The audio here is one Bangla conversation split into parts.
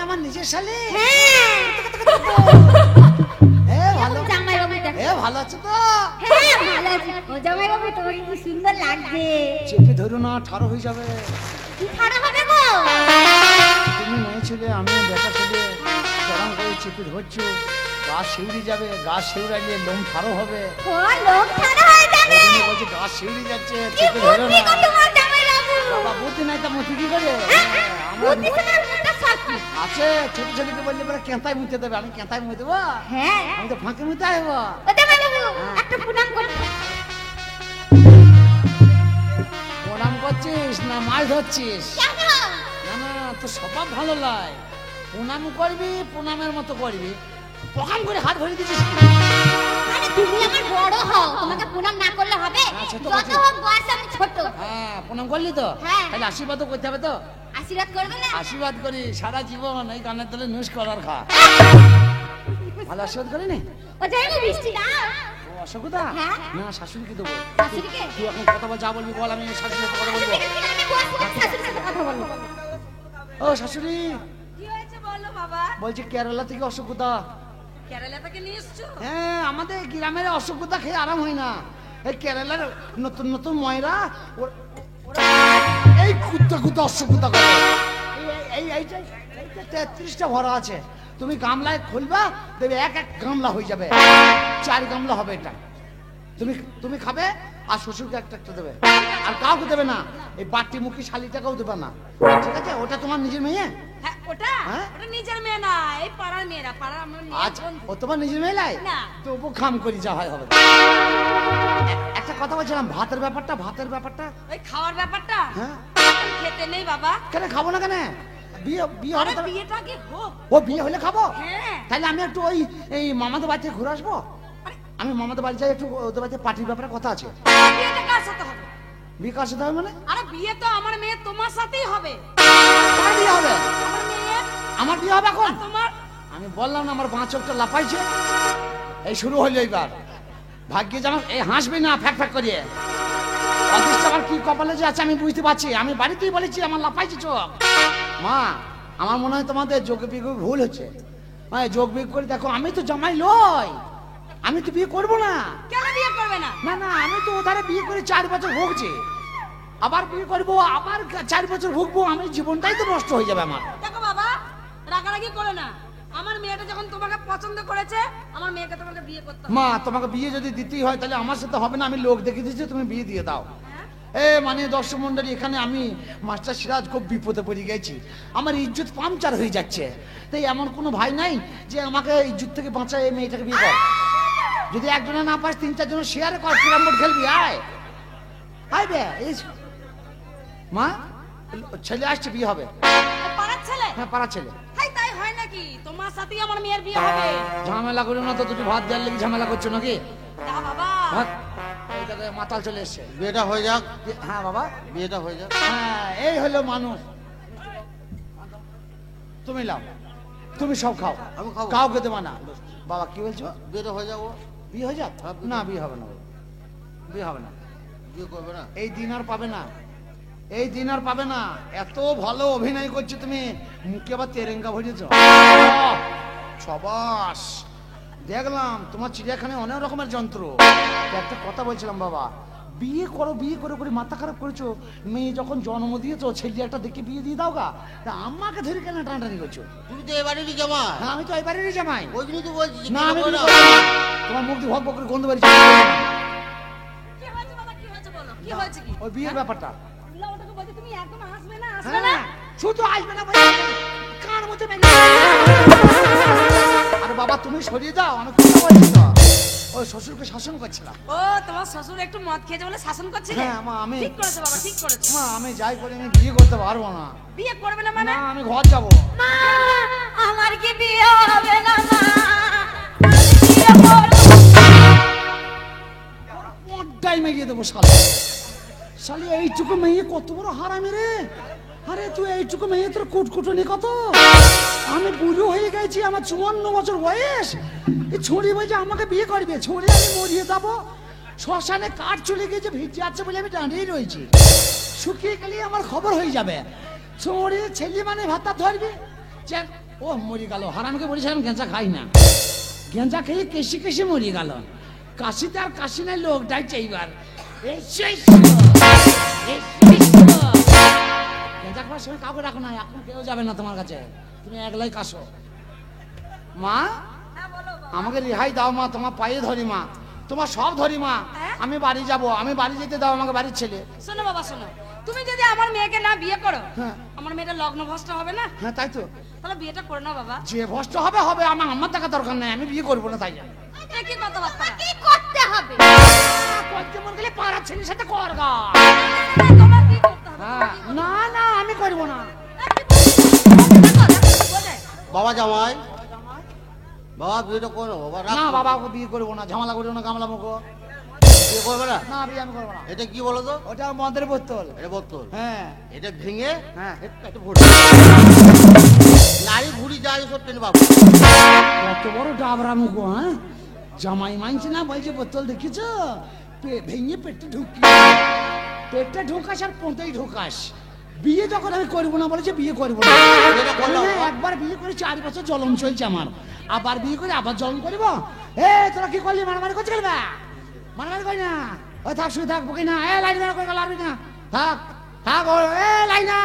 আমার নিজের শালি? ভালো আছো তো? কি সুন্দর লাগছে। চেপে ধরো না, ঠাড়ো হয়ে যাবে। কি ঠাড়ো হবে গো? তুমি মেয়ে ছেলে, আমি বেটা ছেলে, কেমন করে চেপে ধরছো? গাছ শিউড়ি যাবে, গাছ শিউড়াইলে লোম ঠাড়ো হবে। লোম ঠাড়ো হয়ে যাবে। বলছি গাছ শিউড়ি যাচ্ছে, চেপে ধরো না। বাবা বুদ্ধি নাই তা মতি কি করে? আছে ছোট ছেলেকে বললে পরে কেঁতায় মুতে দেবে, আমি কেঁতায় মুতে দেবো? হ্যাঁ, আমি তো ফাঁকে মুতে আসবো। একটা প্রণাম কর। প্রণাম করছিস না মাছ ধরছিস? কেন? না না, তো স্বভাব ভালো নয়। প্রণাম করবি, প্রণামের মতো করবি, প্রণাম করে হাত ধরে দিচ্ছিস। আরে তুমি আমার বড় হও, তোমাকে প্রণাম না করলে হবে? যত হোক বয়স আমি ছোট। হ্যাঁ, প্রণাম করলি তো? হ্যাঁ। তাহলে আশীর্বাদও করতে হবে তো? আশীর্বাদ করবে না? আশীর্বাদ করি সারা জীবন এই গানের তলে নুস করার খা। ভালো আশীর্বাদ করি নি? ও যাই বৃষ্টি দাও। ও অসুবিধা? হ্যাঁ। না শাশুড়িকে দেবো। শাশুড়িকে? তুই এখন কথা বল, যা বলবি বল, আমি শাশুড়ির সাথে কথা বলবো। আমি বসবো, শাশুড়ির সাথে কথা বলবো। ও শাশুড়ি, কি হয়েছে বলো বাবা? বলছি কেরালা থেকে অসুবিধা। কেরালা থেকে নিয়ে এসছো? হ্যাঁ, আমাদের গ্রামের অসুবিধা খেয়ে আরাম হয় না। এই কেরালার নতুন নতুন ময়রা ওরা এই কুত্তা কুত্তা অসুবিধা করে। এইটা 33টা ভরা আছে। তুমি গামলায় খুলবা, দেবে এক এক গামলা হয়ে যাবে, 4 গামলা হবে এটা। তুমি খাবে আর শ্বশুরকে একটা একটা দেবে, আর কাউকে দেবে না। এই বাটি মুখী শালিটাকেও দেবে না, ঠিক আছে? ওটা তোমার নিজের মেয়ে? হ্যাঁ, ওটা ওটা নিজের মেয়ে না, এই পাড়ার মেয়েরা, পাড়ার আমার মেয়ে। আচ্ছা, ও তোমার নিজের মেয়ে লাই? না। তবু খাম করি, যা হয় হবে। একটা কথা বলছিলাম, ভাতের ব্যাপারটা। ওই খাওয়ার ব্যাপারটা? হ্যাঁ। খেতে নেই বাবা। কেন খাবো না কেন? বিয়ে হবে আরে তো? বিয়েটা কি হোক। ও বিয়ে হলে খাবো? হ্যাঁ। তাহলে আমি একটু এই মামাদের বাড়িতে ঘুরে আসবো। আমি মামাদের বাড়ি যাই, একটু ওদের বাড়িতে পার্টির ব্যাপারে কথা আছে। বিয়েটা কার সাথে হবে? বিয়ে কার সাথে হবে মানে? আরে বিয়ে তো আমার মেয়ে তোমার সাথেই হবে। কার বিয়ে হবে? আমার মেয়ে। আমার বিয়ে হবে এখন? তোমার? আমি বললাম না, আমার বাঁ চোখটা লাফাইছে। এই শুরু হইলো এইবার। ভাগ্যে যেমন এই হাসবি না ফ্যাক ফ্যাক করিয়ে। অদৃষ্ট আমার কি কপালে যে আছে আমি বুঝতে পারছি। আমি বাড়িতেই বলেছি আমার লাফাইছে চোখ। মা, আমার মনে হয় তোমাদের যোগ বিয়োগ ভুল হচ্ছে। মানে যোগ বিয়োগ করে দেখো, আমি তো জামাই লই, আমি তো বিয়ে করবো না। কেন বিয়ে করবে না? না না, আমি তো ওধারে বিয়ে করে 4 বছর ভুগছি, আবার বিয়ে করবো, আবার 4 বছর ভুগবো। আমি জীবনটাই তো নষ্ট হয়ে যাবে আমার। দেখো বাবা, রাগারাগি করো না। আমার মেয়েটা যখন তোমাকে পছন্দ করেছে, আমার মেয়েকে তোমাকে বিয়ে করতে হবে। মা, তোমাকে বিয়ে যদি দিতেই হয় তাহলে আমার সাথে হবে না। আমি লোক দেখে দিচ্ছি, তুমি বিয়ে দিয়ে দাও। মানে দর্শক মন্ডলী, এখানে আমি মাস্টার সিরাজ খুব বিপদে পড়ে গেছি। আমার ইজ্জত পাংচার হয়ে যাচ্ছে। তাই এমন কোনো ভাই নাই যে আমাকে ইজ্জত থেকে বাঁচায় এই মেয়েটাকে বিয়ে কর। যদি একজনে না পাস 3-4 জন শেয়ারে কর, ক্যারাম বোর্ড খেলবি। আয় বে এই মা, ছেলে আসছে, বিয়ে হবে। পাড়ার ছেলে? হ্যাঁ, পাড়া ছেলে। হাই, তাই হয় নাকি? তোমার সাথেই আমার মেয়ের বিয়ে হবে। ঝামেলা করো না তো, দুটি ভাত দেওয়ার লেগে ঝামেলা করছো নাকি? না বাবা। ভাত এই জায়গায় মাতাল চলে এসছে। বিয়েটা হয়ে যাক। হ্যাঁ বাবা, বিয়েটা হয়ে যাক। হ্যাঁ, এই হলো মানুষ। তুমি লাও, তুমি সব খাও, আমি খাবো। কাউকে দেবা না। বাবা কি বলছো? বিয়েটা হয়ে যাবো। বিয়ে হয়ে যাক? হ্যাঁ, না, বিয়ে হবে না বাবা, বিয়ে হবে না। বিয়ে করবে না? এই দিন আর পাবে না, এই দিন আর পাবে না। এত ভালো অভিনয় করছো তুমি, মুখে আবার তেরেঙ্গা ভরেছ। সবাস, দেখলাম তোমার চিড়িয়াখানায় অনেক রকমের যন্ত্র। একটা কথা বলছিলাম বাবা, বিয়ে করো, বিয়ে করে করে মাথা খারাপ করেছো। মেয়ে যখন জন্ম দিয়েছো, ছেলে একটা দেখে বিয়ে দিয়ে দাও গা। তা আমাকে ধরে কেন টানাটানি করছো? তুমি তো এবারেরই জামা। হ্যাঁ, আমি তো এবারেরই জামাই। ওই জন্যই তো বলছি যে না, আমি বিয়ে বিয়ে করবো করবো না। না। তোমার মুখ দিয়ে ভক ভক করে গন্ধ বেরিয়েছে। কি হয়েছে বাবা, কি হয়েছে বলো, কি হয়েছে কি? ওই বিয়ের ব্যাপারটা। আল্লাহ, ওটাকে বলছে তুমি একদম আসবে না, আসবে না। হ্যাঁ, শুধু আসবে না বলে কার মধ্যে মেরে। আরে বাবা, তুমি সরিয়ে দাও, আমি কথা বলছি তো। ওই শ্বশুরকে শাসন করছিলাম। ও, তোমার শ্বশুর একটু মদ খেয়েছে বলে শাসন করছিলে? হ্যাঁ মা, আমি ঠিক করেছে বাবা, ঠিক করেছে। মা, আমি যাই করি আমি বিয়ে করতে পারবো না। বিয়ে করবে না মানে? না, আমি ঘর যাবো। মা, আমার কি বিয়ে হবে না মা? আমি বিয়ে করব। ওটাই মেরিয়ে দেবো শালা। শালি এইটুকু মেয়ে কত বড় হারামি রে। আরে তুই এইটুকু মেয়ে, তোর কুটকুটনি কত। আমি বুড়ো হয়ে গেছি, আমার 54 বছর বয়স। এই ছড়ি বলছে আমাকে বিয়ে করবে, ছড়ি আমি মরিয়ে যাবো। শ্মশানে কাঠ চলে গেছে, ভিজে আছে বলে আমি দাঁড়িয়ে রয়েছি। শুকিয়ে গেলে আমার খবর হয়ে যাবে। ছড়ি ছেলে মানে ভাতা ধরবে, ও মরে গেল। হারামকে বলেছিলাম গেঁজা খাই না, গেঁজা খেয়ে কেশি কেশি মরে গেল। কাশিতে আর কাশি নাই, লোকটাই চাইবার গেঁজা খাওয়ার সময় কাউকে রাখো না, এখন কেউ যাবে না তোমার কাছে, তুমি একলাই কাশো। মা আমাকে রেহাই দাও মা, তোমার পায়ে ধরি মা, তোমার সব ধরি মা। আমি বাড়ি যাব, আমি বাড়ি যেতে দাও আমাকে, বাড়ির ছেলে। শোনো বাবা শোনো, তুমি যদি আমার মেয়েকে না বিয়ে করো, হ্যাঁ। আমার মেয়েটা লগ্ন ভ্রষ্ট হবে না? হ্যাঁ তাই তো, তাহলে বিয়েটা করে নাও বাবা। যে ভষ্ট হবে হবে, আমার টাকা দরকার নাই, আমি বিয়ে করবো না তাই জানি। এ কি কথাবার্তা? কি করতে হবে? করতে মন গেলে পাড়ার ছেলের সাথে করগা। তোমার কি করতে হবে? হ্যাঁ, না না আমি করবো না। বাবা জামাই, বাবা বিয়েটা করো বাবা, রাখ। না বাবা ওকে বিয়ে করবো না, ঝামেলা করবো না, গামলা মুখো। বিয়ে করবে না? না বিয়ে আমি করবো না। এটা কি বলো তো? ওটা মদের বোতল। এটা বোতল, হ্যাঁ এটা ভেঙে হ্যাঁ। একটা ভরে নারী ভুড়ি যায় সব টেনে বাবু। কত বড় ডাবরা মুখো, হ্যাঁ জামাই মানছে না, বলছে বোতল দেখেছো ভেঙে পেটে ঢুকি, পেটে ঢুকাস আর পোঁতেই ঢুকাস। বিয়ে যখন আমি করবো না বলেছে, বিয়ে করবো না। বিয়েটা করো। আমি একবার বিয়ে করে 4 বছর জ্বলন চলছে আমার, আবার বিয়ে করে আবার জ্বলন করবো। এ তোরা কি করলি, মারামারি করছিস কেন? মারামারি করি না, ওই থাক শুয়ে থাক, বকি না। এ লাইন করে গেল আরবি না, থাক থাক। এ লাইনা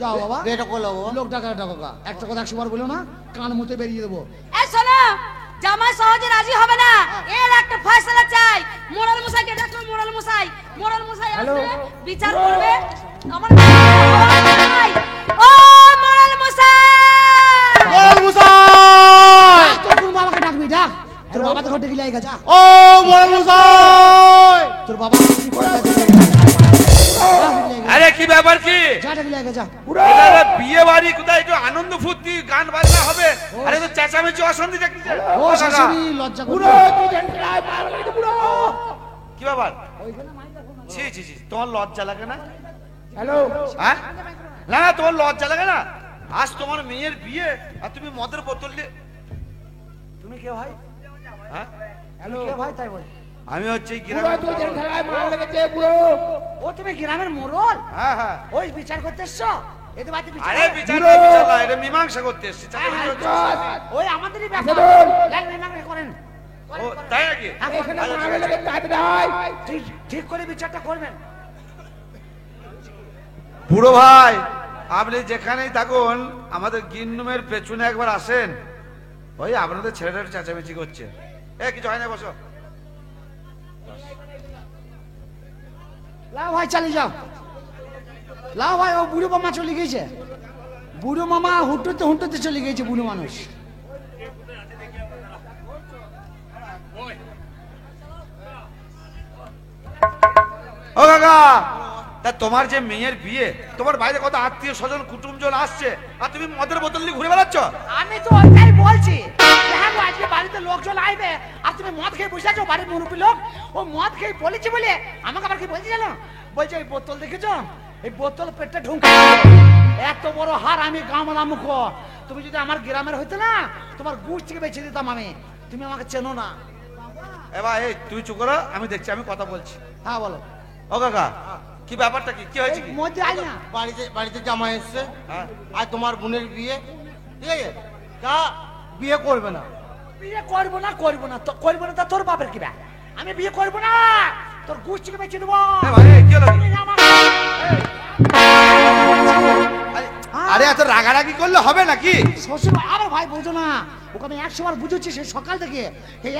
যাও বাবা, বিয়েটা করলো বাবা। লোক ডাকা ডাকা, একটা কথা 100 বার বলো না, কান মুতে বেরিয়ে দেবো। এই শোনো, জামাই সহজে রাজি হবে না, এর একটা ফয়সালা চাই। মোরাল মশাইকে ডাকো, মোরাল মশাই, মোরাল মশাই আসবে, বিচার করবে। আমার মশাই, ও মোরাল মশাই, মোরাল মশাই, তোর কোন বাবাকে ডাকবি, ডাক। তোর বাবা তো ঘটে গিয়ে লাগা যা, ও মোরাল মশাই। তোর বাবা কি করে আরে কি ব্যাপার কি? যা ডাকি লাগা যা। এটা বিয়ে বাড়ি কোথায়, একটু আনন্দ ফুর্তি গান বাজনা হবে, আরে তো চেঁচামেচি অশান্তি দেখতেছে। ও শাশুড়ি লজ্জা করো। কি ব্যাপার? ছি ছি ছি, তোমার লজ্জা লাগে না? হ্যালো হ্যাঁ না না, তোমার লজ্জা লাগে না? আজ তোমার মেয়ের বিয়ে আর তুমি মদের বোতল দিয়ে, তুমি কে ভাই? হ্যাঁ হ্যালো কে ভাই তাই বল? আমি হচ্ছে এই গ্রামের, ও তুমি গ্রামের মোড়ল? হ্যাঁ হ্যাঁ। ওই বিচার করতে এসছো? এতে বাড়িতে বিচার আরে হয়? বিচার না, বিচার না, এটা মীমাংসা করতে এসেছি। চেঁচামেচি হচ্ছে। ওই আমাদেরই ব্যাপার, লাইন মীমাংসা করেন। ও তাই নাকি? হ্যাঁ, এখানে আচ্ছা, ঠিক আছে। ঠিক ঠিক করে বিচারটা করবেন। বুড়ো ভাই, আপনি যেখানেই থাকুন আমাদের গিন্নুমের পেছনে একবার আসেন, ওই আপনাদের ছেলেটা একটু চেঁচামেচি করছে। এ কিছু হয় না, বসো। লাও ভাই চালিয়ে যাও, লাও ভাই। ও বুড়ো মামা চলে গেছে, বুড়ো মামা হুটতে হুটতে চলে গেছে বুড়ো মানুষ। ও কাকা, তা তোমার যে মেয়ের বিয়ে, তোমার বাইরে কত আত্মীয় স্বজন কুটুমজন আসছে, আর তুমি মদের বোতল নিয়ে ঘুরে বেড়াচ্ছ? আমি তো ওইটাই বলছি, হ্যাঁ গো, আজকে বাড়িতে লোকজন আইবে আর তুমি মদ খেয়ে বসে আছো। বাড়ির মুরব্বী লোক, ও মদ খেয়ে বলেছে বলে আমাকে আবার কি বলছে জানো? বলছে এই বোতল দেখেছো, এই বোতল পেটে ঢুকে এত বড় হার, আমি গামলা মুখ। তুমি যদি আমার গ্রামের হইতে না, তোমার গুড় থেকে বেছে দিতাম আমি। তুমি আমাকে চেনো না। এ ভাই, এই তুই চুপ করো, আমি দেখছি, আমি কথা বলছি। হ্যাঁ বলো। ও কাকা, কি ব্যাপারটা কি, কি হয়েছে কি? মধ্যে আই না, বাড়িতে বাড়িতে জামাই এসছে, হ্যাঁ। আর তোমার বোনের বিয়ে, ঠিক আছে, তা বিয়ে করবে না। বিয়ে করবো না, করবো না তো করবো না, তা তোর বাপের কি? আমি বিয়ে করবো না, তোর গুড় থেকে বেছে দেবো। এ ভাই, এই কি হলো? তুমি আমাকে- আরে এত রাগারাগি করলে হবে নাকি? শ্বশুর আরে ভাই বোঝো না, ওকে আমি 100 বার বুঝেছি সেই সকাল থেকে। এই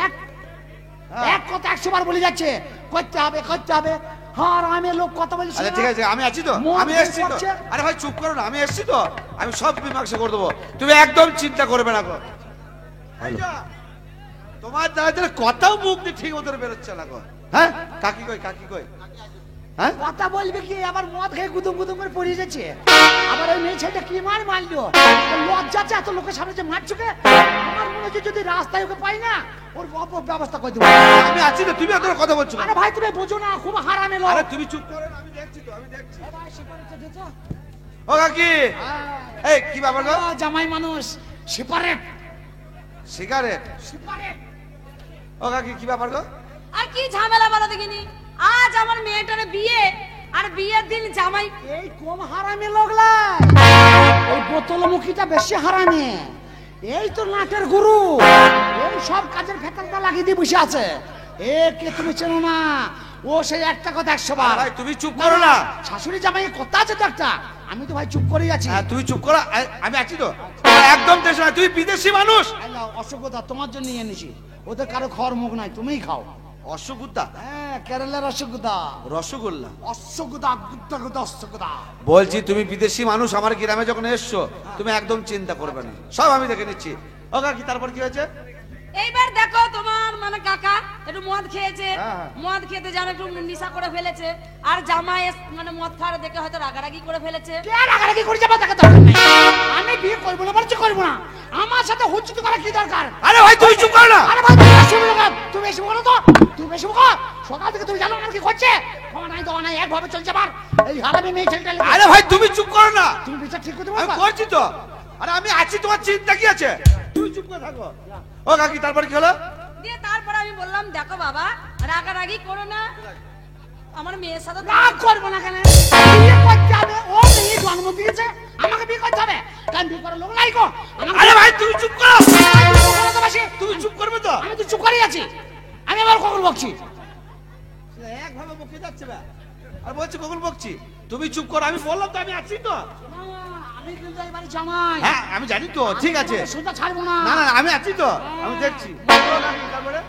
এক কথা 100 বার বলে যাচ্ছে, করতে হবে করতে হবে। হ্যাঁ আমি লোক কথা বলছি। আচ্ছা ঠিক আছে, আমি আছি তো, মদ আমি খেয়ে এসছি তো। করছে। আরে ভাই চুপ করো না, আমি এসছি তো, আমি সব মীমাংসা করে দেবো, তুমি একদম চিন্তা করবে না গো। এই যা, তোমার দ্বারা কথাও মুখ দিয়ে ঠিক মতো বেরোচ্ছে না গো। হ্যাঁ, কাকি কই, কাকি কই? হ্যাঁ, কথা বলবে কি, আবার মদ খেয়ে গুদুম গুদুম করে পড়ে যাচ্ছে। আবার ওই মেয়ে ছেলেটা কি মারলো, লজ্জাচ্ছে এত লোকের সামনে যে মারছো কে? আমার মনে হচ্ছে যদি রাস্তায় ওকে পাই না, ওর ব্যবস্থা করে দেবো। আমি আছি তো, তুমি এত কথা বলছো না। আরে ভাই তুমি বোঝো না, খুব হারামে লোক। আরে তুমি চুপ করো না, আমি দেখছি তো, আমি দেখছি। এ ভাই, সিগারেটটা দে তো। ও কাকি, এই কি ব্যাপার গো? ও, জামাই মানুষ সিগারেট সিগারেট? সিগারেট। ও কাকি, কি ব্যাপার গো? আর কি ঝামেলা বলো দেখিনি? আজ আমার মেয়েটার বিয়ে, আর বিয়ের দিন জামাই এই কম হারামি লোকলাই, এই বোতল মুখিটা বেশি হারামি। এই তো নাটের গুরু, এই সব কাজের ভেতরটা লাগিয়ে দিয়ে বসে আছে। এ কে তুমি চেনো না? ও সেই একটা কথা 100 বার। ভাই তুমি চুপ করো না। শাশুড়ি জামাই কথা আছে তো একটা, আমি তো ভাই চুপ করেই আছি। হ্যাঁ, তুই চুপ করো, আমি আছি তো। একদম টেনশন নাই, তুই বিদেশি মানুষ। অসুবিধা তোমার জন্য নিয়ে এনেছি, ওদের কারো খাওয়ার মুখ নাই, তুমিই খাও। অসুবিধা? হ্যাঁ, কেরালার অসুবিধা। রসগোল্লা? অসুবিধা, গুদ্দা গুদ্দা অসুবিধা। বলছি তুমি বিদেশি মানুষ, আমার গ্রামে যখন এসছো তুমি একদম চিন্তা করবে না, সব আমি দেখে নিচ্ছি। ও কাকি, তারপর কি হয়েছে? এইবার দেখো তোমার মানে কাকা একটু মদ খেয়েছে, হ্যাঁ। মদ খেতে জানো একটু নিশা করে ফেলেছে, আর জামাই মানে মদ খাওয়ার দেখে হয়তো রাগারাগি করে ফেলেছে। কে রাগারাগি করে যাবে তাকে দরকার নেই। আমি বিয়ে করবো না, বলছি করবো না। আমার সাথে হুজ্জত করা কি দরকার? আরে ভাই তুমি চুপ করো না। আরে ভাই তুমি বেশি বলো না, তুমি বেশি বলো তো, তুমি বেশি বলো। সকাল থেকে তুমি জানো না কি করছে? ক্ষমা নাই দেওয়া নাই, একভাবে চলছে আবার এই হারামি মেয়ে ছেলেটা। আরে ভাই তুমি চুপ করো না, তুমি বিচার ঠিক করতে আমি পারবে? করছি তো। আরে আমি আছি, তোমার চিন্তা কি আছে? তুমি চুপ করে থাকো। ও কাকি, তারপর কি হলো? দিয়ে তারপর আমি বললাম দেখো বাবা রাগারাগি করো না, আমার মেয়ের সাথে রাগ করবো না কেন? বিয়ে করতে হবে, ও মেয়ে জন্ম দিয়েছে, আমাকে বিয়ে করতে হবে। কেন বিয়ে করার লোক নাই গো? আরে ভাই তুমি চুপ করো। বেশি তুমি চুপ করবে তো? আমি তো চুপ করেই আছি, আমি আবার কখন বকছি? একভাবে বকে যাচ্ছে না, আর বলছি কখন বকছি? তুমি চুপ করো, আমি বললাম তো আমি আছি তো। আমি কিন্তু এবারে জামাই। হ্যাঁ আমি জানি তো, ঠিক আছে। সোজা ছাড়বো না। না না আমি আছি তো, আমি দেখছি। তারপরে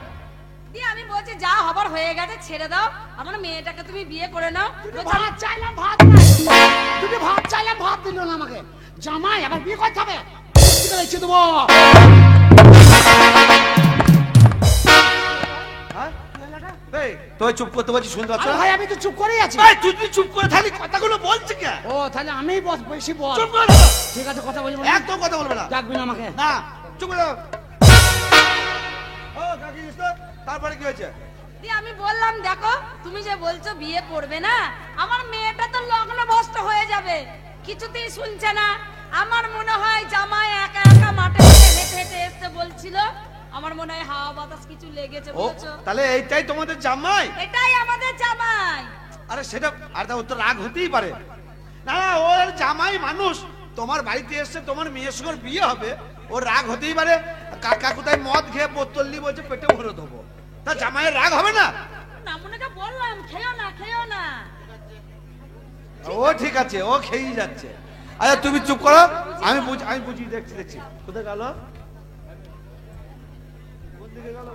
দিয়ে আমি বলছি যা হবার হয়ে গেছে ছেড়ে দাও, আমার মেয়েটাকে তুমি বিয়ে করে নাও। ভাত চাইলাম, ভাত নাই। তুমি ভাত চাইলাম, ভাত দিল না আমাকে। জামাই আবার বিয়ে করতে হবে, কি দেবো? হ্যাঁ এই তুই চুপ করতে বলছি, শুনতে পাচ্ছ আরে না? ভাই আমি তো চুপ করেই আছি। ভাই তুই চুপ করে থাকলি, কথাগুলো বলছি কে? ও তাহলে আমি বেশি বল। চুপ করে থাকো। ঠিক আছে, কথা বলবো না। একদম কথা বলবে না। ডাকবি না আমাকে। না চুপ করে থাকো। ও কাকি দোস্ত, তারপরে কি হয়েছে? দিয়ে আমি বললাম দেখো তুমি যে বলছো বিয়ে করবে না, আমার মেয়েটা তো লগ্ন ভ্রষ্ট হয়ে যাবে, কিছুতেই শুনছে না। আমার মনে হয় জামাই একা একা মাঠে হেঁটে হেঁটে এসে বলছিল, আমার মনে হয় হাওয়া বাতাস কিছু লেগেছে ও বলছো। তাহলে এইটাই তোমাদের জামাই? এটাই আমাদের জামাই। আরে সেটা, আর তা ওর তো রাগ হতেই পারে। না না, ওর জামাই মানুষ, তোমার বাড়িতে এসছে, তোমার মেয়ের সঙ্গে বিয়ে হবে, ওর রাগ হতেই পারে। কাকা কোথায় মদ খেয়ে বোতল নিয়ে বলছে পেটে ভরে দেবো, তা জামাইয়ের রাগ হবে না? না মনে বললাম খেও না খেও না। ও ঠিক আছে, ও খেয়েই যাচ্ছে। আচ্ছা তুমি চুপ করো, আমি বুঝি দেখছি। কোথায় গেল? কোন দিকে গেল?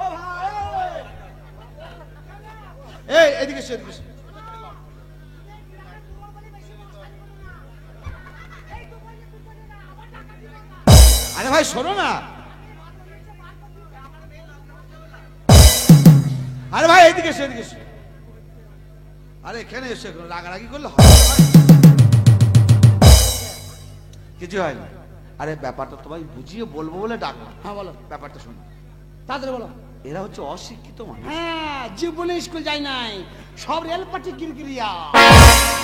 ও ভাই, এই এদিকে এসো, এদিকে এসো। আরে ভাই শোনো না, আরে ভাই এদিকে এসো, এদিকে এসো। আরে এখানে এসে রাগারাগি করলে হবে না ভাই। কিছু হয়নি। আরে ব্যাপারটা তোমায় বুঝিয়ে বলবো বলে ডাকলাম। হ্যাঁ বলো, ব্যাপারটা শোনো, তাড়াতাড়ি বলো। এরা হচ্ছে অশিক্ষিত মানুষ। হ্যাঁ, জীবনে স্কুল যাই নাই, সব রেল পাটি কিরকিরিয়া।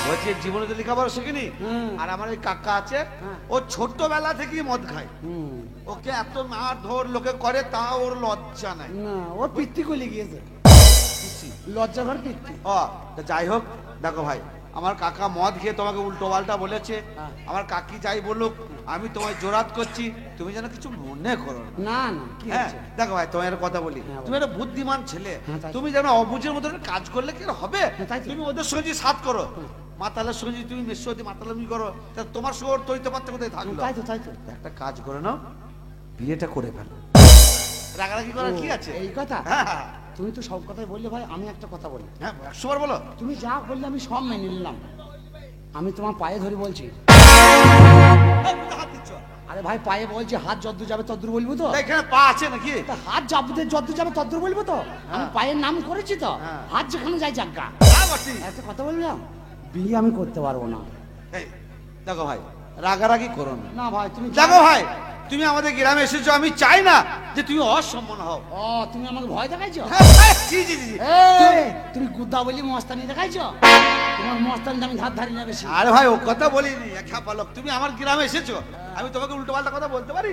বলছে জীবনে তো লেখাপড়া শিখিনি। হুম। আর আমার ওই কাকা আছে, হ্যাঁ। ও ছোট্টবেলা থেকেই মদ খায়। ওকে এত মার ধর লোকে করে, তা ওর লজ্জা নাই। না, ও পিত্তি গলে গিয়েছে, লজ্জা ঘর পিত্তি। ও তা যাই হোক, দেখো ভাই, আমার কাকা মদ খেয়ে তোমাকে উল্টো পাল্টা বলেছে। হ্যাঁ। আমার কাকি যাই বলুক, আমি তোমায় জোরাত করছি, তুমি যেন কিছু মনে করো না। না না, কি হ্যাঁ হচ্ছে? দেখো ভাই, তোমার একটা কথা বলি, হ্যাঁ, বলো। তুমি একটা বুদ্ধিমান ছেলে, হ্যাঁ, তাই তো। তুমি যেন অবুঝের মতন কাজ করলে কি আর হবে? হ্যাঁ, তাই তো। তুমি ওদের সঙ্গে যদি সাথ করো, মাতালের সঙ্গে যদি তুমি মেশো মাতালামি করো, তা তোমার সঙ্গে ওর তৈতে পারতে কোথায় থাকলো? তাই তো, তাই তো। একটা কাজ করে নাও, বিয়েটা করে ফেলো। রাগারাগি করার কি আছে? এই কথা? হ্যাঁ তুমি তো সব কথাই বললে ভাই, আমি একটা কথা বলি। হ্যাঁ 100 বার বলো। তুমি যা বললে আমি সব মেনে নিলাম। আমি তোমার পায়ে ধরে বলছি। এই, কোথায় হাত দিচ্ছ? আরে ভাই পায়ে বলছি, হাত যদ্দূর যাবে তদ্দূর বলবো তো। তা এখানে পা আছে নাকি? তা হাত যদ্দূর যাবে তদ্দূর বলবো তো। আমি পায়ের নাম করেছি তো, হ্যাঁ। হাত যেখানে যাই যাজ্ঞা। হ্যাঁ, বটে। একটা কথা বললাম, বিয়ে আমি করতে পারবো না। এই, দেখো ভাই, রাগারাগি করো না। না ভাই তুমি দেখো ভাই, তুমি আমাদের গ্রামে এসেছো, আমি চাই না যে তুমি অসম্মান হও। ও তুমি আমাকে ভয় দেখাইছো? জি জি জি। এই, তুমি গুদ্দা বলি মস্তানি দেখাইছো? তোমার মস্তানি আমি ধার ধারি না বেশি। আরে ভাই ও কথা বলিনি, একা পালক, তুমি আমার গ্রামে এসেছো, আমি তোমাকে উল্টো পাল্টা কথা বলতে পারি?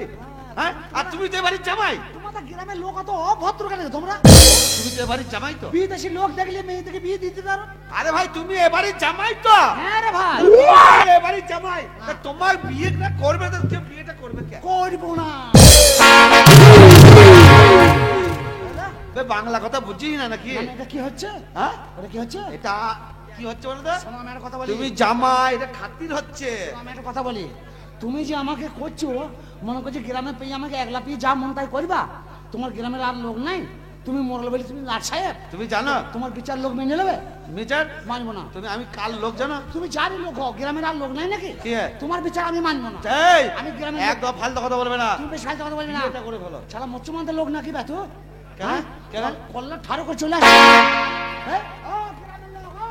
হ্যাঁ, আর তুমি তো এবারে জামাই। তোমাদের গ্রামের লোক অত অভদ্র কেন তোমরা? তুমি তো এবারে জামাই তো। বিদেশি লোক দেখলে মেয়েদেরকে বিয়ে দিতে পারো? আরে ভাই তুমি এবারে জামাই তো। হ্যাঁ রে ভাই, এবারে জামাই। তা তোমার বিয়েটা করবে তো কে বিয়েটা করবে কে? করবো না। বে বাংলা কথা বুঝি না নাকি? মানে এটা কি হচ্ছে? হ্যাঁ, এটা কি হচ্ছে? এটা কি হচ্ছে বলো তো? শোনো, আমি একটা কথা বলি। তুমি জামাই, এটা খাতির হচ্ছে। আমি একটা কথা বলি, তুমি যে আমাকে করছো, মনে করছো গ্রামে পেয়ে আমাকে একলা পেয়ে যা মন তাই করবা? তোমার গ্রামের আর লোক নাই? তুমি মোরাল বলি তুমি লাট সাহেব, তুমি জানো তোমার বিচার লোক মেনে নেবে? মিটার মানবো না। তুমি আমি কাল লোক জানো? তুমি যারই লোক হও, গ্রামের আর লোক নাই নাকি? কি হয়? তোমার বিচার আমি মানবো না। এই আমি গ্রামের একদম ফালতু কথা বলবে না। তুমি বেশ ফালতু কথা বলবি না। এটা করে ভালো। শালা মুসলমানদের লোক নাকি বে তুই? কেন? হ্যাঁ? কেন? কল্লা ঠাড়ো করে চলে আসে। হ্যাঁ? ও গ্রামের লোক, ও।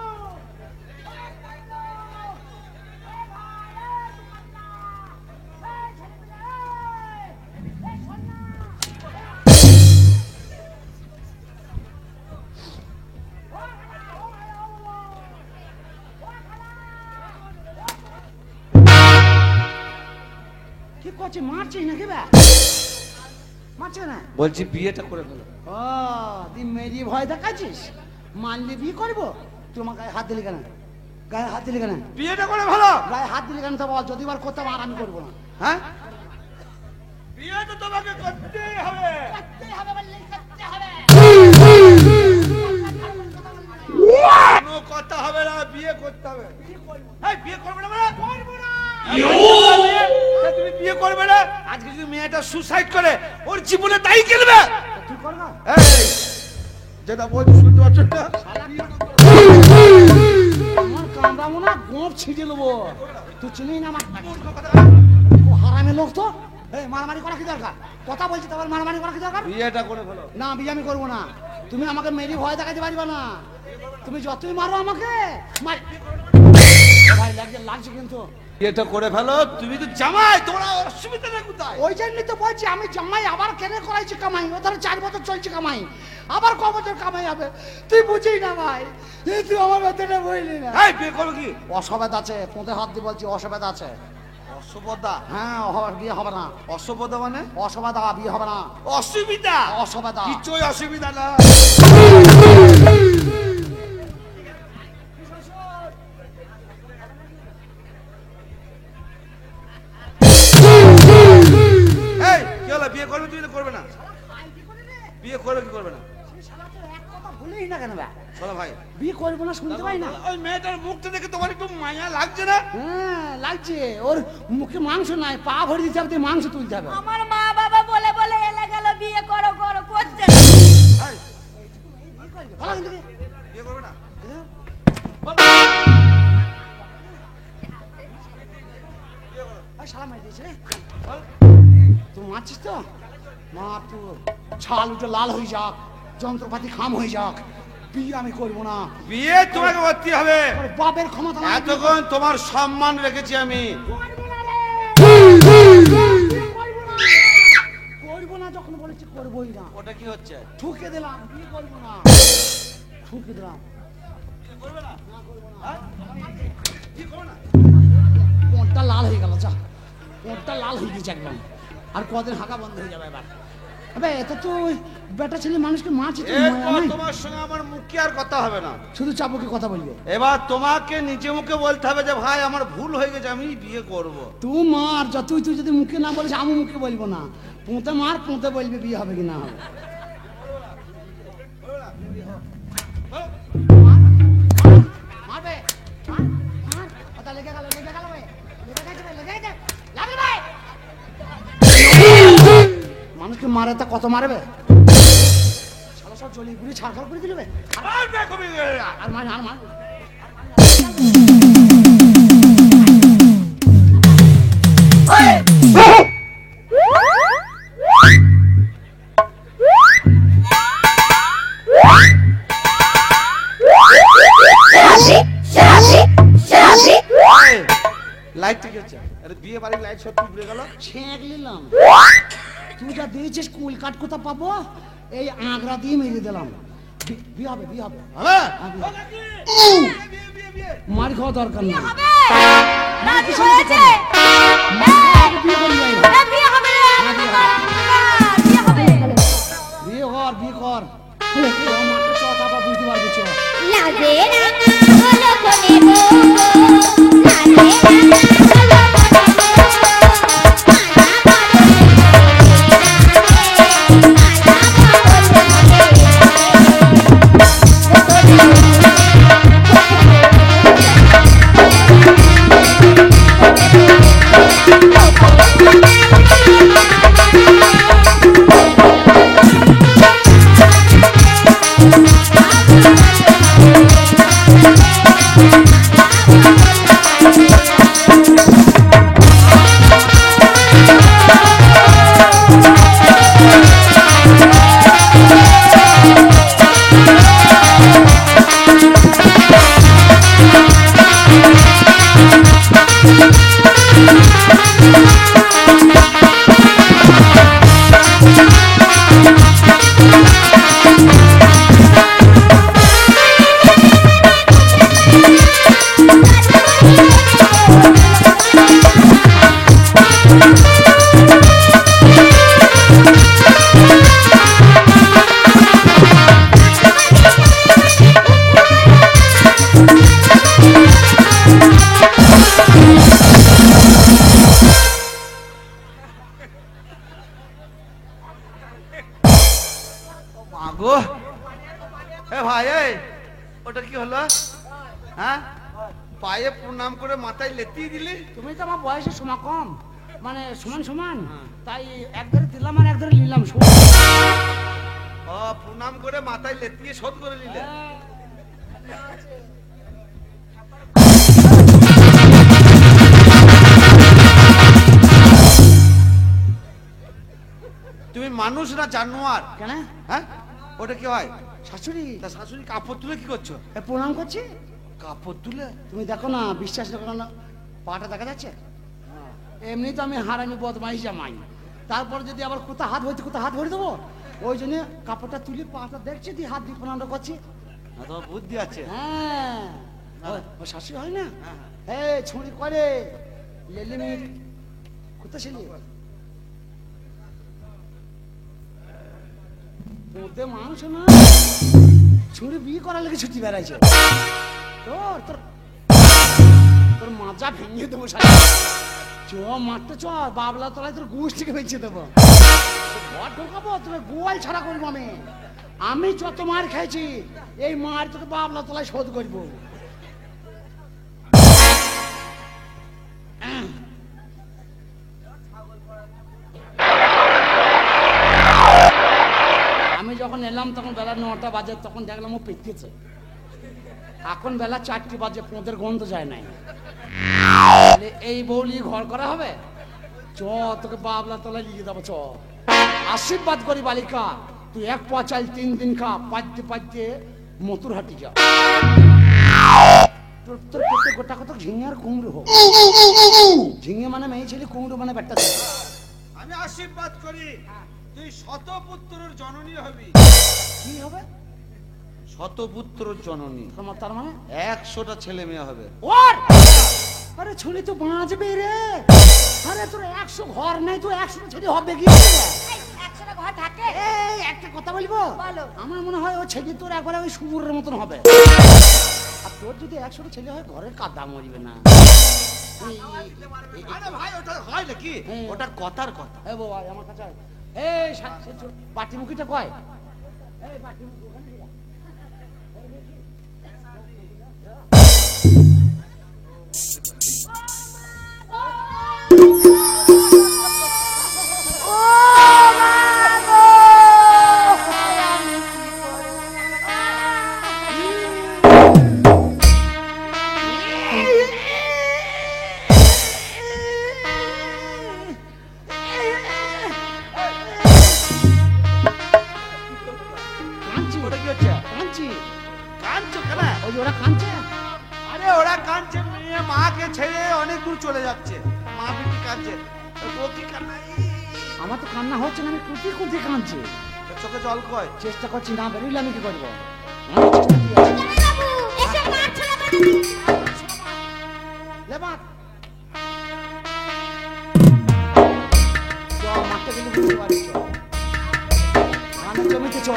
কি করছে? মারছিস নাকি বে? মারছে না? বলছি বিয়েটা করে ফেলো। ও, তুই মেরি ভয় দেখাচ্ছিস? মানলে বিয়ে করবো? তোমার গায়ে হাত দিলি কেন? গায়ে হাত দিলি কেন? বিয়েটা করে ভালো। গায়ে হাত দিলি কেন? তো বল, যদি বার করতাম আর আমি করবো না। হ্যাঁ, বিয়েটা তোমাকে করতেই হবে। কোনো কথা হবে না, বিয়ে করতে হবে। এই বিয়ে করবে না মানে? করবো না। তুমি বিয়ে করবে না? আজকে যদি মেয়েটা সুসাইড করে ওর জীবনে তাই খেলবে। তুই কর না। এই যেটা বলছি শুনতে পাচ্ছ না? আমার কামড়াবো না, গোপ ছিঁড়ে নেবো। তুই চিনি না আমার হারামে লোক তো। এই মারামারি করা কি দরকার? কথা বলছি তারপর মারামারি করা কি দরকার? বিয়েটা করে ফেলো। না, বিয়ে আমি করবো না। তুমি আমাকে মেরি ভয় দেখাতে পারবে না। তুমি যতই মারো আমাকে ভাই লাগছে কিন্তু। বিয়েটা করে ফেলো। তুমি তো জামাই, তোমার অসুবিধা না কোথায়? ওই জন্যই তো বলছি আমি জামাই আবার কেন করাইছি কামাই। ও ধরো 4 বছর চলছে কামাই, আবার ক বছর কামাই হবে তুই বুঝি না ভাই। তুই আমার ব্যাপারটা বললি না। এই বিয়ে করো কি? অসুবিধা আছে, পোঁতে হাত দিয়ে বলছি অসুবিধা আছে। অসুবিধা? হ্যাঁ, বিয়ে হবে না। অসুবিধা মানে? অসুবিধা, বিয়ে হবে না। অসুবিধা? অসুবিধা কিছুই অসুবিধা না। এই কি হলো? বিয়ে করবে তুমি না করবে না? বিয়ে করবে কি করবে না? এক কথা ভুলেই না কেন? শোনো ভাই, বিয়ে করবো না শুনতে পাই না? ওই মেয়েটার মুখটা দেখে তোমার একটু মায়া লাগছে না? হ্যাঁ লাগছে। ওর মুখে মাংস নাই, পা ভরে দিতে হবে, তুই মাংস তুলতে হবে। আমার মা বাবা বলে বলে এলে গেল বিয়ে করো করো করছে। এই, ভালো কিন্তু কি? বিয়ে করবে না? ওই শালা মেরে দিয়েছে রে। তুই মারছিস তো? মার, তুই ছাল উঠে লাল হয়ে যাক, যন্ত্রপাতি খাম হয়ে যাক, বিয়ে আমি করবো না। বিয়ে তোমাকে করতে হবে। ওর বাপের ক্ষমতা নাই। এতক্ষণ তোমার সম্মান রেখেছি আমি। করবো না যখন বলেছি করবোই না। ওটা কি হচ্ছে? ঠুকে দিলাম, বিয়ে করবো না। ঠুকে দিলাম। করবে না? হ্যাঁ? কি করবে না? কোনটা লাল হয়ে গেল, যা কোনটা লাল হয়ে গেছে একদম। আর কদিন হাঁকা বন্ধ হয়ে যাবে এবার। আবে এটা তো বেটা ছেলে মানুষকে মারছে তো, মায়া এরপর নাই। তোমার সঙ্গে আমার মুখে আর কথা হবে না। শুধু চাবুকে কথা বলবে। এবার তোমাকে নিজে মুখে বলতে হবে যে ভাই আমার ভুল হয়ে গেছে, আমি বিয়ে করব। তুই মার, তুই যদি মুখে না বলিস আমি মুখে বলবো না। পুঁতে মার, পুঁতে বলবি বিয়ে হবে কি না হবে। মারবে, মার, মার। কথা লেগে গেল, লেগে গেল ভাই, লেগে গেছে ভাই, লেগে গেছে, লাগবে ভাই। মানুষকে মারে তা কত মারবে? শালা সব জলি গুলি ছাড়খাড় করে দিলে আর দেখো বিয়ে। আর মার, আর মার। লাইট ঠিক আছে? আরে বিয়ে বাড়ির লাইট সব পুড়ে গেল। ছেঁক নিলাম। তুই যা দিয়েছিস কুল কাট কোথা পাবো? এই আঁকড়া দিয়ে মেরে দিলাম। বিয়ে হবে, বিয়ে হবে। হ্যাঁ মার খাওয়া দরকার নেই। হবে রাজি হয়েছে। বিয়ে মাগো এ ভাই এই ওটা কি হলো? হ্যাঁ, পায়ে প্রণাম করে মাথায় লেতিয়ে দিলি। তুমি তো আমার বয়সের সময় কম, মানে সমান সমান, তাই একধারে দিলাম আর একধারে নিলাম। ও প্রণাম করে মাথায় লেতিয়ে শোধ করে নিলে। তুমি মানুষ না জানোয়ার? কেন? হ্যাঁ, ওটা কি হয়? শাশুড়ি। তা শাশুড়ি কাপড় তুলে কি করছো? প্রণাম করছি। কাপড় তুলে? তুমি দেখো না, বিশ্বাস করো না, পাটা দেখা যাচ্ছে? এমনি তো আমি হারামি বদমাইশ জামাই, তারপর যদি আবার কোথা হাত হইতে কোথা হাত ভরে দেবো, ওই জন্য কাপড়টা তুলে পাটা দেখছি, দিয়ে হাত দিয়ে প্রণামটা করছি। তোমার বুদ্ধি আছে। হ্যাঁ, ও শাশুড়ি হয় না? এই ছুরি করে লেলিমির কোথা ছিল ওতে মানুষ না, ছুরি বিয়ে করার লেগে ছুটি বেড়াইছে। তোর তোর তোর মাজা ভেঙে দেবো, চ মারতে চ, বাবলা তলায় তোর গোষ্ঠীকে বেঁচে দেবো, ঘর ঢোকাবো, তোকে গোয়াল ছাড়া করবো। আমি যত মার খাইছি, এই মার তোকে বাবলা তলায় শোধ করবো। আমি যখন এলাম তখন বেলা 9টা বাজে, তখন দেখলাম ও পেটেছে। এখন বেলা 4টে বাজে, পোঁদের গন্ধ যায় নাই। এই বউলি ঘর করা হবে? চ তোকে বাবলা তলায় নিয়ে যাবো, চ। আশীর্বাদ করি বালিকা, তুই 1 পা চাল 3 দিন খা, পাইতে পাইতে মতুর হাঁটি যা। তোর তোর পেটে গোটা কত ঝিঙে আর কুমড়ো হোক। ঝিঙে মানে মেয়ে ছেলে, কুমড়ো মানে বেটা। আমি আশীর্বাদ করি তুই শতপুত্রের জননী হবি। কি হবে? শতপুত্রের জননী তার মানে 100টা ছেলে মেয়ে হবে। ওর আরে ছেলে তো বাঁচবে রে। আরে তোর 100 ঘর নেই, তো 100 ছেলে হবে কি? 100টা ঘর থাকে। এই একটা কথা বলবো, বলো। আমার মনে হয় ও ছেলে তোর একবারে ওই শুয়োরের মতন হবে। আর তোর যদি 100টা ছেলে হয়, ঘরের কাদা মরিবে না। আরে ভাই, ওটা হয় নাকি? ওটা কথার কথা। এ বাবা, আমার কাছে আয়। এই পাটিমুখিটা কয়? এই পাটিমুখি ওখানে দিলা। ওটা কি হচ্ছে? কাঁদছি। কাঁদছো কেন? ওই যে ওরা কাঁদছে। আরে ওরা কাঁদছে, মেয়ে মাকে ছেড়ে অনেক দূর চলে যাচ্ছে, মা বিটি কাঁদছে। ও কি কান্না? আমার তো কান্না হচ্ছে না, আমি কুটি কুটি কাঁদছি। চোখে জল কয়। চেষ্টা করছি, না বেরোলে আমি কি করবো? অনেক চেষ্টা দিয়ে আছি। বাবু এসে মার ছড়া বানাবি। লে বাপ। চ, মারতে গেলে বুঝতে পারিস। ধানের জমিতে চ।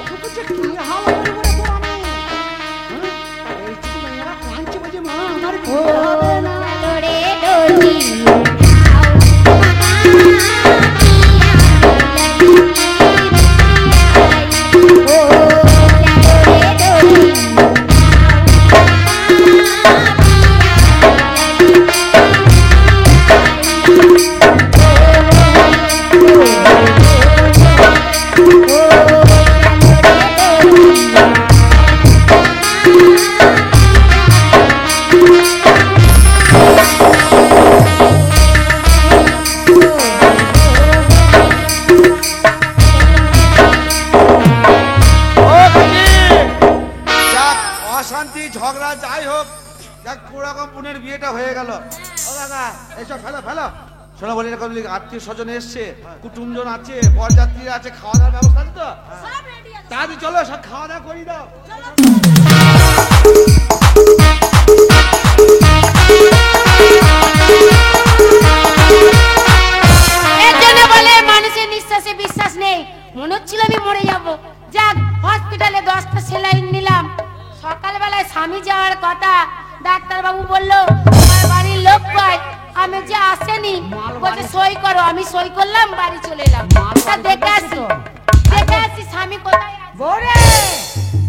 তোকে যে কি হাল করবো রে তোর আমি? হ্যাঁ? এই ছোট মেয়েরা কাঁদছে বলছে, মা আমার বিয়ে হবে না। চলোরে ডলি অশান্তি ঝগড়া যাই হোক, যাক কোরকম বোনের বিয়েটা হয়ে গেল। ও দাদা, এইসব ফেলো ফেলো। শোনো বলি, এরকম আত্মীয় স্বজন এসছে, কুটুমজন আছে, বরযাত্রী আছে, খাওয়া দাওয়ার ব্যবস্থা আছে তো? সব রেডি আছে। তাড়াতাড়ি চলো, সব খাওয়া দাওয়া করি দাও। চলো। করেনি, মাল বলছে বাড়ি- সই করো, আমি সই করলাম, বাড়ি চলে এলাম। মাল তা বাড়ি দেখে চলে আসি, এসেছো? দেখে আসি স্বামী কোথায় আছে। বৌরে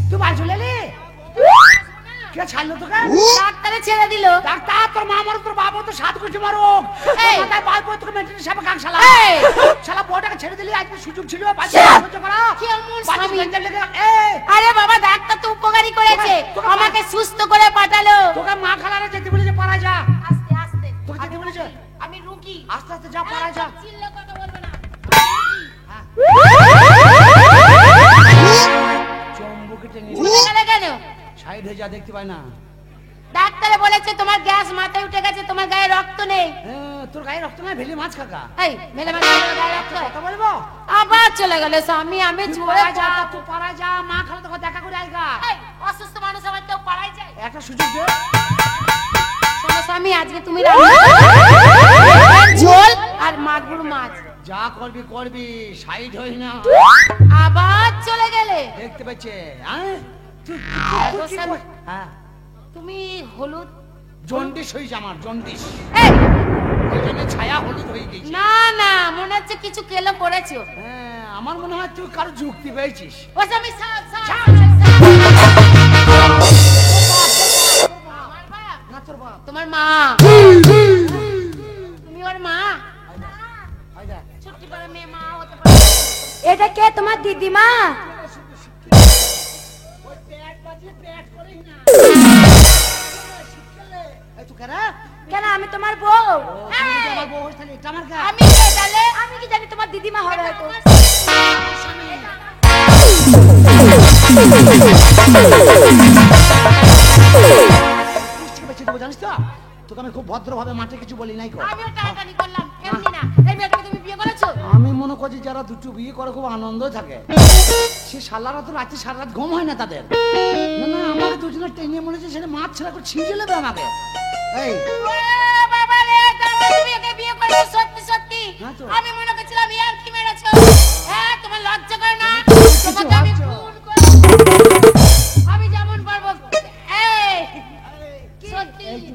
তুই বাড়ি চলে এলি? কে ছাড়লো তোকে? ডাক্তারে ছেড়ে দিল। ডাক্তার তোর মা মারো, তোর বাবা তো 7 কোটি মারুক। এই। মাথায় বাল পড়ে তোকে মেন্টালি সাপে কাক শালা। এই। শালা বউটাকে ছেড়ে দিলি, আজকে সুযোগ ছিল বাড়ি ছাড়। সহ্য করা। কেমন বাড়ি স্বামী? মেন্টাল লেগে এই আরে বাবা, ডাক্তার তো উপকারী করেছে, তোকে- আমাকে সুস্থ করে পাঠালো। তোকে মা খালারে যেতে বলেছে, পাড়ায় যা। আস্তে আস্তে, তোকে যেতে বলেছে? আমি রুগী। আস্তে আস্তে যা, পাড়ায় যা। চিল্লে কথা বলবে না। চম্বুকে টেনে উঠে গেলে কেন? সাইড হয়ে যা, দেখতে পাই না। ডাক্তারে বলেছে তোমার গ্যাস মাথায় উঠে গেছে, তোমার গায়ে রক্ত নেই। তোর গায়ে রক্ত নাই, ভেলি মাছ কাকা। এই মেলে মাঝে গায়ে রক্ত হয়। কথা বলবো? আবার চলে গেল স্বামী, আমি তুই জোরে পাড়ায় যা, কথা- তুই পাড়ায় যা, মা খালা তোকে দেখা করে আইগা। এই, অসুস্থ মানুষ আমার কেউ পাড়ায় যায়? একটা সুযোগ দে। শোনো স্বামী, আজকে তুমি রান্না করো। ঝোল আর মাগুর মাছ। যা করবি করবি, সাইড হই না। আবার চলে গেলে। দেখতে পাচ্ছে, হ্যাঁ? তুই তোর কি স্বামী- কর- হ্যাঁ, তুমি হলুদ। জন্ডিস হয়েছে আমার, জন্ডিস। এই, ওই জন্য ছায়া হলুদ হয়ে গেছে। না না, মনে হচ্ছে কিছু কেলো করেছো। হ্যাঁ, আমার মনে হয় তুই কারো যুক্তি পেয়েছিস। ও স্বামী, সাপ, সাপ, সাপ, সাপ, সাপ। আমার বাপ, না তোর বাপ। তোমার মা। তুমি ওর মা? আই দেখ। ছুটি পড়া মেয়ে মা হতে পারে। এটা কে, তোমার দিদিমা? ওই পেট বাজিয়ে পেট করিস না। এই তুই কেন? কেন, আমি তোমার বউ। তুই যদি আমার বউ হোস তাহলে এটা আমার গা। আমি কে তাহলে? আমি কি জানি, তোমার দিদিমা হবে হয়তো। পুষ্টি বেঁচে দেবো, জানিস তো? তোকে আমি খুব ভদ্রভাবে মাঠে কিছু বলি নাই কো। আমিও টানাটানি করলাম, এমনি না। এই মেয়েটাকে তুমি বিয়ে করেছো? আমি মনে করছি যারা দুটো বিয়ে করে খুব আনন্দ থাকে, সে শালারা তো রাতে সারা রাত ঘুম হয় না তাদের। না না, আমাকে দুজনে টেনে মনে হচ্ছে সেটা মাছ ছেড়া করে ছিঁড়ে নেবে আমাকে। এই ও বাবা রে, তাহলে তুমি একে বিয়ে করেছো সত্যি সত্যি? হ্যাঁ তো। আমি মনে করছিলাম ইয়ার কি মেরেছো। হ্যাঁ, তোমার লজ্জা করে না? কিছু তোমাকে আমি ভাবছো? খুন করব। আমি যেমন পারবো। এই, সত্যি। এই, কি?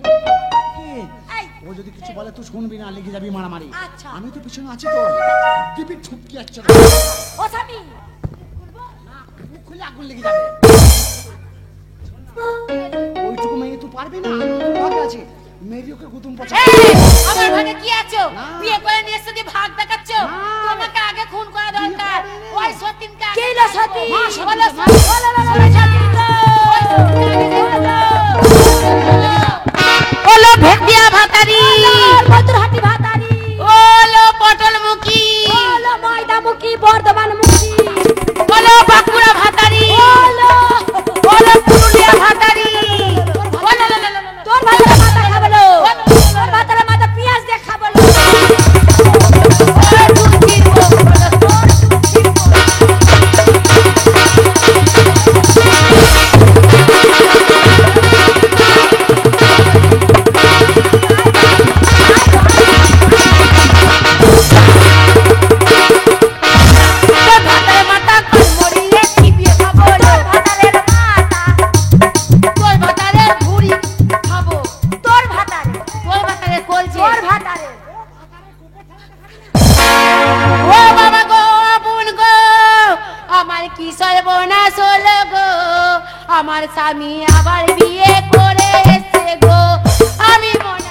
এই, ও যদি কিছু বলে তুই শুনবি না, লেগে যাবি মারামারি। আচ্ছা। আমি তো পিছনে আছি তো, দিবি ঠুকি আসছে না। ও স্বামী, মুখ খুলে আগুন লেগে যাবে। ওইটুকু মেয়ে তুই পারবি না, আমি তোর ভাগে আছি। মেরি ওকে গুতুম পচা। এই, আমার ভাগে কি আছো? না। বিয়ে করে নিয়ে এসে দিয়ে ভাগ দেখাচ্ছো? না। তোমাকে আগে খুন করা দরকার। বিয়ে করেনি। ওই সতীনকে আগে- কে লো সতীন? মা সতীন। বলো বলো, বলো, বলো, বলো, সতীন গো। ওই সতীনকে আগে দেখে দাও। ওলো ভেন্ডিয়া ভাতারি, মধুরহাটি ভাতারি, ওলো পটল মুখী, বলো ময়দামুখী, বর্ধমানমুখী, ওলো বাঁকুড়া ভাতারি, বলো ওলো পুরুলিয়া ভাতারি, ওলো, লো, লো, লো, লো, লো। তোর ভাতারে মাথা খাবলো, তোর ভাতারে মাথা পেঁয়াজ দিয়ে খাবলো। ওই মুরগির মুখ, ওলো তোর মুরগির মুখ। তোর ভাতারে মাথা কই মরিয়ে চিবিয়ে খাবো, লো ভাতারের মাথা। তোর ভাতারে ভুঁড়ি খাবো, তোর ভাতারে, তোর ভাতারে কলজে। তোর ভাতারে, ও বাবা গো, বোন গো, আমার কি সর্বনাশ হলো গো। আমার স্বামী আবার বিয়ে করে এসে গো। আমি মনে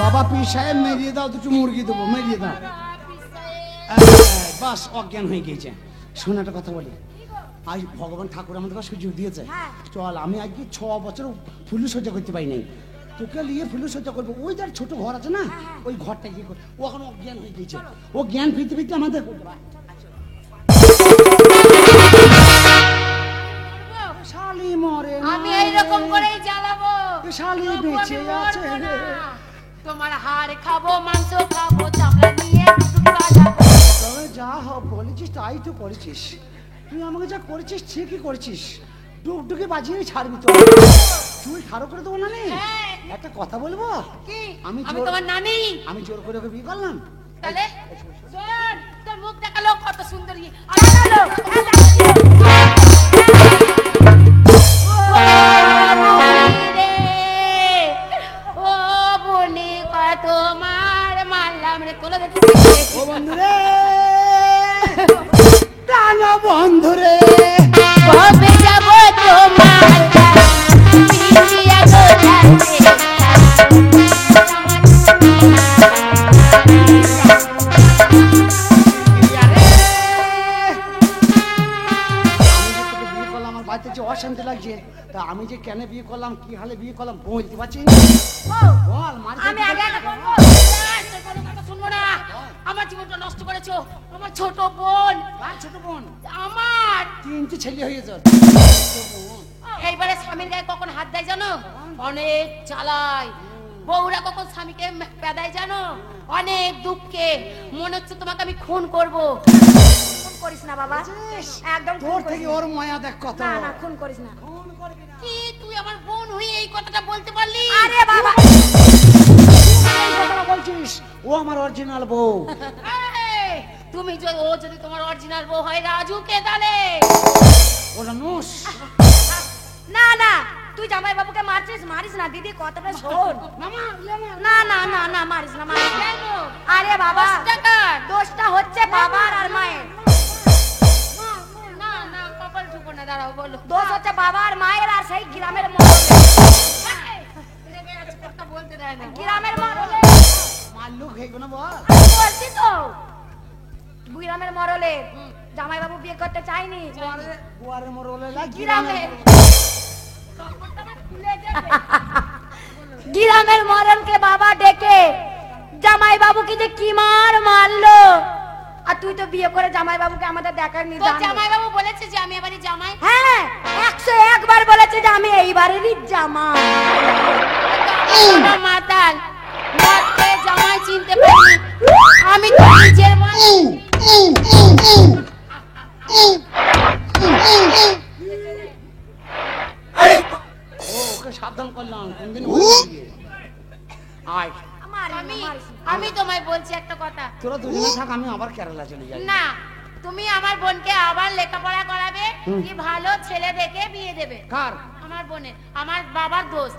বাবা পীর সাহেব মেরিয়ে দাও, দুটো মুরগি দেবো, মেরিয়ে দাও। বাস অজ্ঞান হয়ে গিয়েছে। শোন একটা কথা বলি, আজ ভগবান ঠাকুর আমাদেরকে সুযোগ দিয়েছে। চল, আমি আজকে 6 বছর ফুলু সজ্জা করতে পারি নাই, তোকে নিয়ে ফুলু সজ্জা করবো। ওই যার ছোট ঘর আছে না, ওই ঘরটা গিয়ে কর। ও এখন অজ্ঞান হয়ে গিয়েছে, ও জ্ঞান ফিরতে ফিরতে আমাদের শালি মরে না আমি এইরকম করেই জ্বালাবো। এ শালি তবু বেঁচে আমি আছে মরবো না। রে। তোমার হাড় খাবো, মাংস খাবো, চামড়া নিয়ে টুকটুকি বাজাবো। তবে যা বলেছিস তাই তো করেছিস। তুই আমাকে যা করেছিস ঠিকই করেছিস, ডুগডুগি বাজিয়ে ছাড়বি তো। তুই খারাপ করে দেবো না নে। হ্যাঁ। একটা কথা বলবো, কি? আমি আমি জোর- তোমার নানি। আমি জোর করে ওকে বিয়ে করলাম। তাহলে শোন, তোর মুখ দেখালো কত সুন্দরী। আর দেখালো, ও বনি রে, ও বনি কত মা মেরে তোলে দেখি ও বন্ধুরে টানা বন্ধুরে কবে যাব তোমার পিছিয়ে গোছাতে বিয়ে করলাম আমার বাড়িতে যে অশান্তি লাগছে তা আমি যে কেন বিয়ে করলাম কি হালে বিয়ে করলাম বলতে পারছি না। বল মার আমি আগে একটা বলবো তোর কোনো কথা শুনবো না আমার জীবনটা নষ্ট করেছো আমার ছোট বোন ছোট বোন আমার তিনটে ছেলে হয়েছে এইবারে স্বামীর গায়ে কখন হাত দেয় জানো অনেক চালায় বউরা কখন স্বামীকে পেদায় জানো অনেক দুঃখে মনে হচ্ছে তোমাকে আমি খুন করব খুন করিস না বাবা একদম তোর খুন করিস থেকে না। ওর মায়া দেখ কত না না খুন করিস না কি তুই আমার বোন হয়ে এই কথাটা বলতে পারলি আরে বাবা এই কথাটা বলছিস ও আমার অরিজিনাল বউ এই, তুমি যদি ও যদি তোমার অরিজিনাল বউ হয় রাজুকে তাহলে ওটা নুস না না তুই জামাই বাবুকে মারছিস মারিস না দিদি কথাটা শোন না না না না মারিস না মারিস না আরে বাবা দোষটা হচ্ছে বাবার আর মায়ের না না কপাল ঠুকো না দাঁড়াও বলো দোষ হচ্ছে বাবার মায়ের আর সেই গ্রামের বলতে দেয় না গ্রামের মরলে মাল্লু খেয়ে না বল বলছি তো গ্রামের মরলে জামাই বাবু বিয়ে করতে চাইনি বুয়ারের মরলে লাগি গ্রামের গ্রামের মরণকে বাবা ডেকে জামাই বাবুকে যে কি মার মারলো আর তুই তো বিয়ে করে জামাই বাবুকে আমাদের দেখার নি জামাই বাবু বলেছে যে আমি এবারে জামাই হ্যাঁ 101 বার বলেছে যে আমি এইবারেরই জামাই মাতাল মরতে জামাই চিনতে পারিনি আমি তো নিজের মা ওকে সাবধান করলাম কোনদিন আয় আমি তোমায় বলছি একটা কথা তোরা দুজনে থাক আমি আবার কেরালা চলে যাই না তুমি আমার বোনকে আবার লেখাপড়া করাবে কি ভালো ছেলে দেখে বিয়ে দেবে কার আমার বোনের আমার বাবার দোস্ত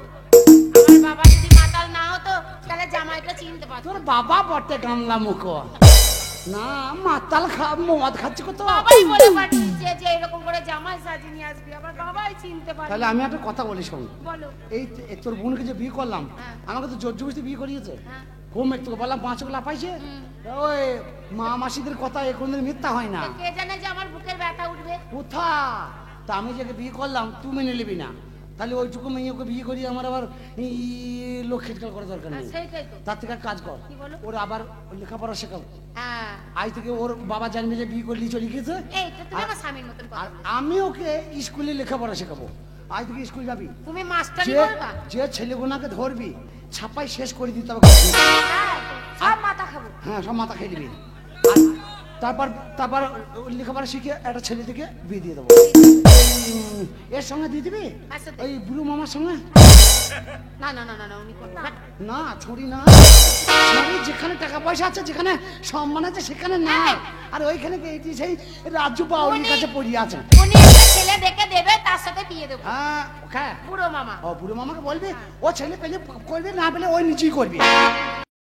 আমার বাবা যদি মাতাল না হতো তাহলে জামাইটা চিনতে পারতো তোর বাবা বটে গামলা মুখ না মাতাল মদ খাচ্ছে কত বাবাই বলে পাঠিয়েছে যে এরকম করে জামাই সাজিয়ে নিয়ে আসবি আমার বাবাই চিনতে পারে তাহলে আমি একটা কথা বলি শোন বলো এই তোর বোনকে যে বিয়ে করলাম হ্যাঁ। আমাকে তো জোর জবরদস্তি বিয়ে করিয়েছে হ্যাঁ। কম একটু বললাম 5 লাখ পাইছে ওই মা মাসিদের কথা কোনদিন মিথ্যা হয় না কে জানে যে আমার বুকের ব্যথা উঠবে কোথা তা আমি যাকে বিয়ে করলাম তুই মেনে নিবি না তাহলে ওইটুকু মেয়েকে বিয়ে করি আমার আবার লোক খেটকাল করার দরকার নেই সেইটাই তো তার থেকে এক কাজ কর কি বলো? ওর আবার লেখাপড়া শেখাও হ্যাঁ আজ থেকে ওর বাবা জানবে যে বিয়ে করলি চলে গেছে এই তো তুমি আমার স্বামীর মতন কথা আর বলো। আমি ওকে স্কুলে লেখাপড়া শেখাবো আজ থেকে স্কুল যাবি তুমি মাস্টারি যে বলবা যে ছেলেগুনাকে ধরবি ছাপাই শেষ করে দিতে হবে হ্যাঁ, সব মাথা খাবো হ্যাঁ সব মাথা খেয়ে দিবি আর তারপর তারপর লেখাপড়া শিখে একটা ছেলে থেকে বিয়ে দিয়ে দেবো এর সঙ্গে দিয়ে দিবি আচ্ছা, দে। ওই বুড়ো মামার সঙ্গে না না না না না উনি করবে না। না ছড়ি না ছড়ি যেখানে টাকা পয়সা আছে যেখানে সম্মান আছে সেখানে না আর ওইখানে কি সেই রাজু বাউরির কাছে পড়িয়ে আছে উনি একটা ছেলে দেখে দেবে তার সাথে বিয়ে দেবো হ্যাঁ হ্যাঁ বুড়ো মামা ও বুড়ো মামাকে বলবি ও ছেলে পেলে করবে না পেলে ওই নিজেই করবে